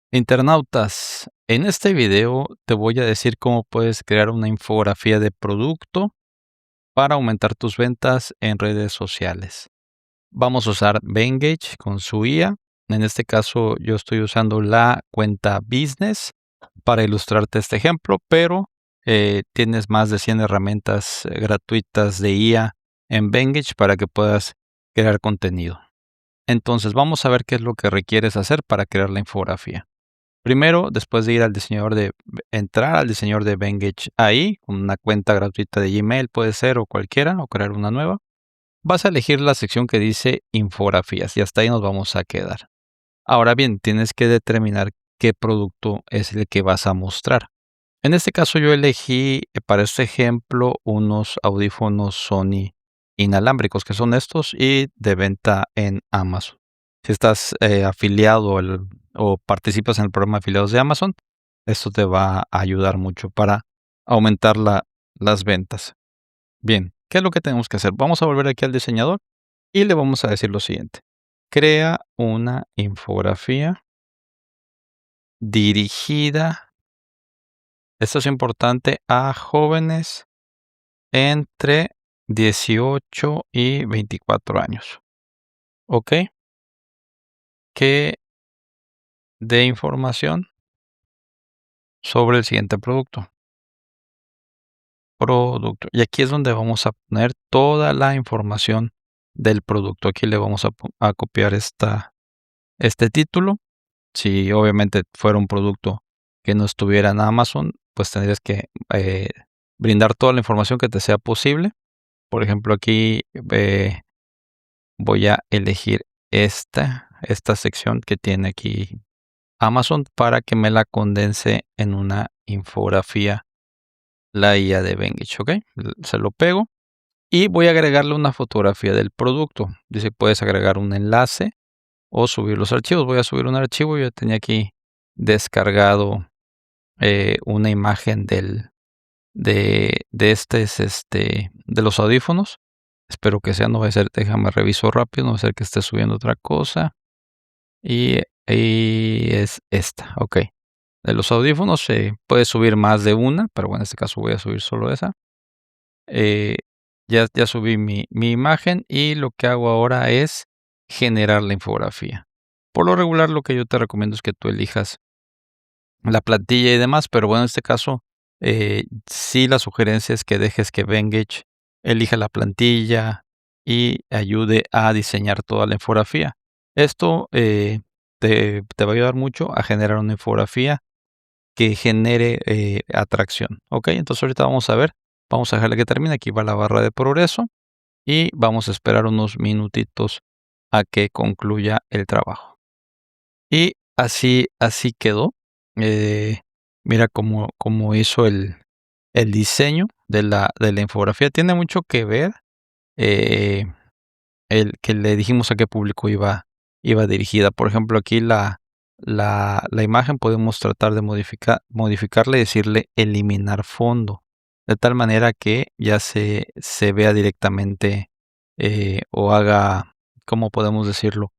Internautas, en este video te voy a decir cómo puedes crear una infografía de producto para aumentar tus ventas en redes sociales. Vamos a usar Venngage con su IA. En este caso yo estoy usando la cuenta Business para ilustrarte este ejemplo, pero tienes más de 100 herramientas gratuitas de IA en Venngage para que puedas crear contenido. Entonces vamos a ver qué es lo que requieres hacer para crear la infografía. Primero, después de ir al diseñador entrar al diseñador de Venngage ahí, con una cuenta gratuita de Gmail puede ser o cualquiera, o crear una nueva, vas a elegir la sección que dice infografías y hasta ahí nos vamos a quedar. Ahora bien, tienes que determinar qué producto es el que vas a mostrar. En este caso yo elegí para este ejemplo unos audífonos Sony inalámbricos, que son estos y de venta en Amazon. Si estás afiliado o participas en el programa de afiliados de Amazon, esto te va a ayudar mucho para aumentar las ventas. Bien, ¿qué es lo que tenemos que hacer? Vamos a volver aquí al diseñador y le vamos a decir lo siguiente. Crea una infografía dirigida, esto es importante, a jóvenes entre 18 y 24 años. ¿Ok? Que dé información sobre el siguiente producto. Y aquí es donde vamos a poner toda la información del producto. Aquí le vamos a copiar este título. Si obviamente fuera un producto que no estuviera en Amazon, pues tendrías que brindar toda la información que te sea posible. Por ejemplo, aquí voy a elegir esta sección que tiene aquí Amazon para que me la condense en una infografía, la IA de Venngage, ¿ok? Se lo pego y voy a agregarle una fotografía del producto. Dice, puedes agregar un enlace o subir los archivos. Voy a subir un archivo. Yo tenía aquí descargado una imagen de los audífonos. Espero que sea, no va a ser, déjame reviso rápido, no va a ser que esté subiendo otra cosa. Y es esta, ok. De los audífonos se puede subir más de una, pero bueno, en este caso voy a subir solo esa. Ya subí mi imagen y lo que hago ahora es generar la infografía. Por lo regular, lo que yo te recomiendo es que tú elijas la plantilla y demás, pero bueno, en este caso, sí la sugerencia es que dejes que Venngage elija la plantilla y ayude a diseñar toda la infografía. Esto te va a ayudar mucho a generar una infografía que genere atracción. Ok, entonces ahorita vamos a ver, vamos a dejarle que termine. Aquí va la barra de progreso y vamos a esperar unos minutitos a que concluya el trabajo. Y así quedó. Eh, Mira cómo hizo el diseño de la infografía. Tiene mucho que ver eh, el que le dijimos a qué público iba dirigida. Por ejemplo, aquí la imagen podemos tratar de modificarle y decirle eliminar fondo, de tal manera que ya se vea directamente o haga, ¿cómo podemos decirlo?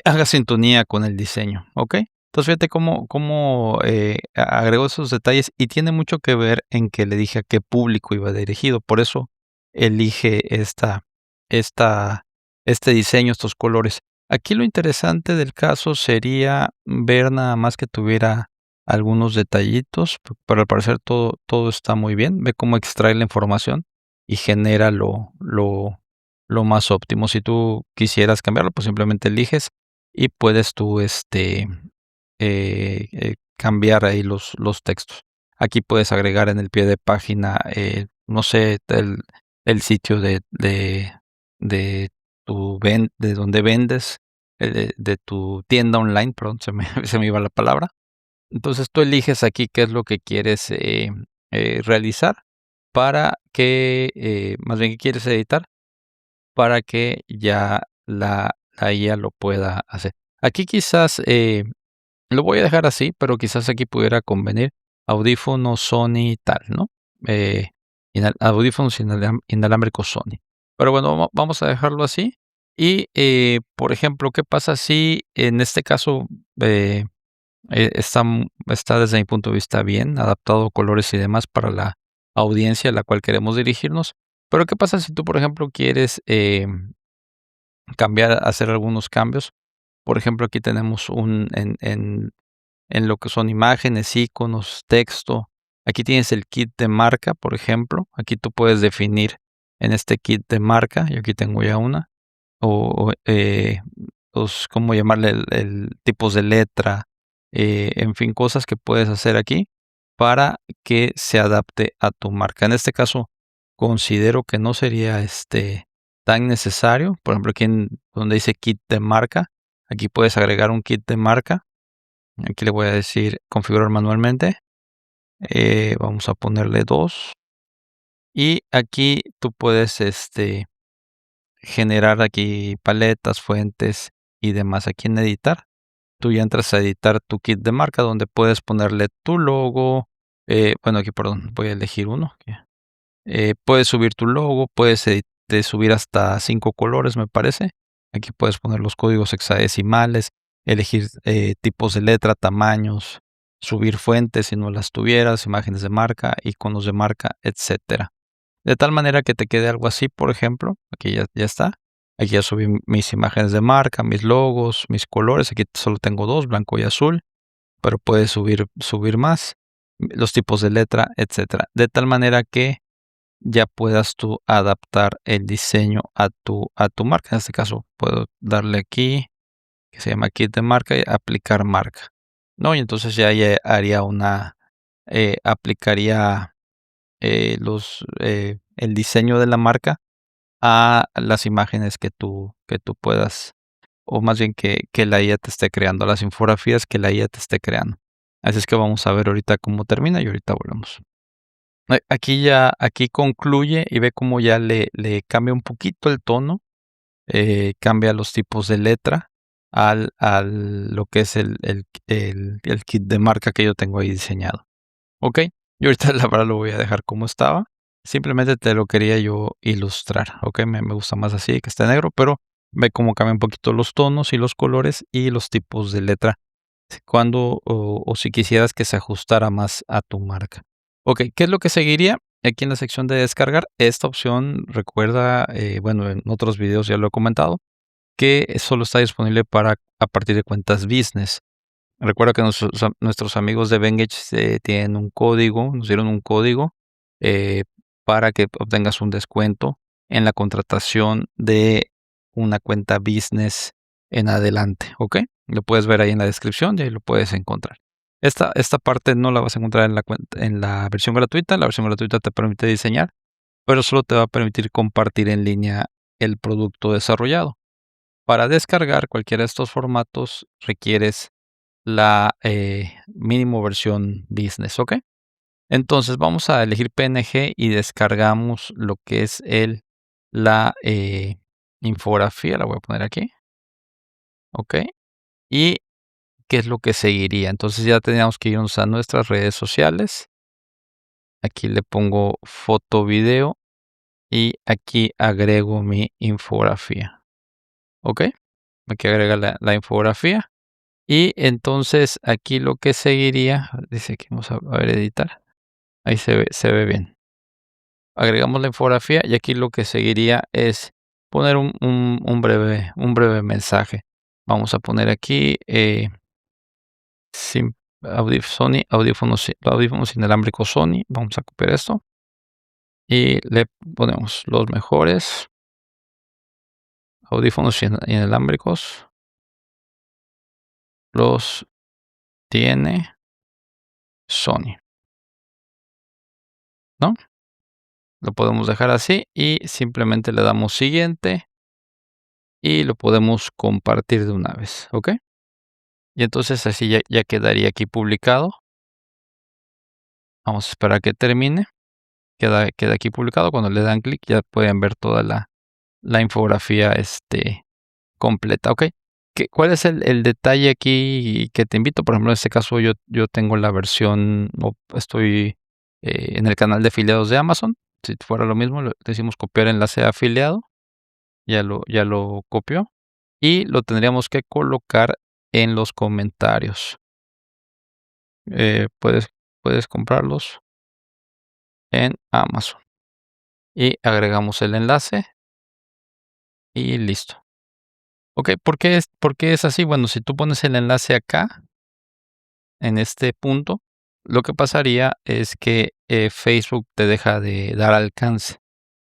Haga sintonía con el diseño, ¿ok? Entonces, fíjate cómo agregó esos detalles y tiene mucho que ver en que le dije a qué público iba dirigido. Por eso elige esta este diseño, estos colores. Aquí lo interesante del caso sería ver nada más que tuviera algunos detallitos, pero al parecer todo está muy bien. Ve cómo extrae la información y genera lo más óptimo. Si tú quisieras cambiarlo, pues simplemente eliges y puedes tú, cambiar ahí los textos. Aquí puedes agregar en el pie de página, no sé, el sitio de de donde vendes, de tu tienda online, perdón, se me iba la palabra. Entonces, tú eliges aquí qué es lo que quieres, realizar para que, más bien, qué quieres editar para que ya la IA lo pueda hacer. Aquí quizás, lo voy a dejar así, pero quizás aquí pudiera convenir audífonos Sony tal, ¿no? Eh, audífonos inalámbricos Sony. Pero bueno, vamos a dejarlo así. Y, por ejemplo, ¿qué pasa si en este caso, está desde mi punto de vista bien, adaptado colores y demás para la audiencia a la cual queremos dirigirnos. Pero, ¿qué pasa si tú, por ejemplo, quieres, hacer algunos cambios? Por ejemplo, aquí tenemos en lo que son imágenes, iconos, texto. Aquí tienes el kit de marca, por ejemplo. Aquí tú puedes definir en este kit de marca, yo aquí tengo ya una, o, pues, ¿cómo llamarle? El tipos de letra, en fin, cosas que puedes hacer aquí para que se adapte a tu marca. En este caso, considero que no sería, tan necesario. Por ejemplo, aquí en donde dice kit de marca, aquí puedes agregar un kit de marca. Aquí le voy a decir configurar manualmente, vamos a ponerle 2 y aquí tú puedes, generar aquí paletas, fuentes y demás. Aquí en editar, tú ya entras a editar tu kit de marca donde puedes ponerle tu logo, bueno, aquí, perdón, voy a elegir uno. Puedes subir tu logo, puedes subir hasta 5 colores, me parece. Aquí puedes poner los códigos hexadecimales, elegir tipos de letra, tamaños, subir fuentes si no las tuvieras, imágenes de marca, iconos de marca, etcétera. De tal manera que te quede algo así, por ejemplo, aquí ya está. Aquí ya subí mis imágenes de marca, mis logos, mis colores. Aquí solo tengo 2, blanco y azul, pero puedes subir más, los tipos de letra, etcétera. De tal manera que ya puedas tú adaptar el diseño a tu marca. En este caso, puedo darle aquí, que se llama kit de marca, y aplicar marca, ¿no? Y entonces ya haría aplicaría, el diseño de la marca a las imágenes que tú puedas, o más bien que la IA te esté creando, las infografías que la IA te esté creando. Así es que vamos a ver ahorita cómo termina y ahorita volvemos. Aquí concluye y ve cómo ya le cambia un poquito el tono, cambia los tipos de letra al lo que es el kit de marca que yo tengo ahí diseñado, ¿ok? Yo ahorita la verdad lo voy a dejar como estaba, simplemente te lo quería yo ilustrar, ¿ok? Me gusta más así, que esté negro, pero ve cómo cambia un poquito los tonos y los colores y los tipos de letra cuando o si quisieras que se ajustara más a tu marca. Okey, ¿qué es lo que seguiría? Aquí en la sección de descargar, esta opción recuerda, bueno, en otros videos ya lo he comentado, que solo está disponible para a partir de cuentas business. Recuerda que nuestros amigos de Vengeance, tienen un código, nos dieron un código, eh, para que obtengas un descuento en la contratación de una cuenta business en adelante, ¿ok? Lo puedes ver ahí en la descripción y ahí lo puedes encontrar. Esta parte no la vas a encontrar en la versión gratuita. La versión gratuita te permite diseñar, pero solo te va a permitir compartir en línea el producto desarrollado. Para descargar cualquiera de estos formatos requieres la, mínimo versión business, ¿ok? Entonces, vamos a elegir PNG y descargamos lo que es la, infografía, la voy a poner aquí, ¿ok? ¿Y qué es lo que seguiría? Entonces, ya teníamos que irnos a nuestras redes sociales. Aquí le pongo foto, video y aquí agrego mi infografía, ¿ok? Aquí agrega la infografía. Y entonces aquí lo que seguiría, dice que vamos a ver editar, ahí se ve bien. Agregamos la infografía y aquí lo que seguiría es poner un breve mensaje. Vamos a poner aquí, sim Sony, audífonos inalámbricos Sony, vamos a copiar esto y le ponemos los mejores audífonos inalámbricos los tiene Sony, ¿no? Lo podemos dejar así y simplemente le damos siguiente y lo podemos compartir de una vez, ¿ok? Y entonces así ya quedaría aquí publicado. Vamos a esperar a que termine. Queda aquí publicado. Cuando le dan clic ya pueden ver toda la infografía, completa, ¿ok? ¿Cuál es el detalle aquí que te invito? Por ejemplo, en este caso yo tengo la versión o estoy, en el canal de afiliados de Amazon. Si fuera lo mismo, le decimos copiar enlace de afiliado, ya lo copió y lo tendríamos que colocar en los comentarios. puedes comprarlos en Amazon. Y agregamos el enlace y listo. Okey, ¿por qué es así? Bueno, si tú pones el enlace acá, en este punto, lo que pasaría es que, Facebook te deja de dar alcance,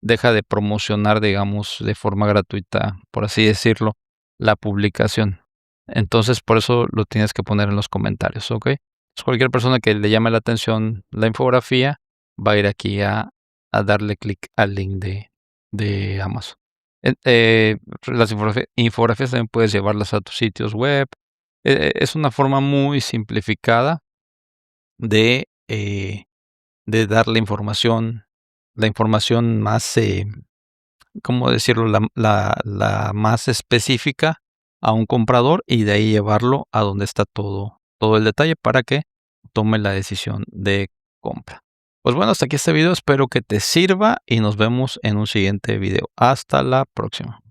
deja de promocionar, digamos, de forma gratuita, por así decirlo, la publicación. Entonces, por eso lo tienes que poner en los comentarios, ¿okey? Cualquier persona que le llame la atención la infografía va a ir aquí a darle clic al link de Amazon. Las infografías también puedes llevarlas a tus sitios web. Es una forma muy simplificada de, de dar la información más, ¿cómo decirlo? La más específica a un comprador y de ahí llevarlo a donde está todo el detalle para que tome la decisión de compra. Pues bueno, hasta aquí este video, espero que te sirva y nos vemos en un siguiente video. Hasta la próxima.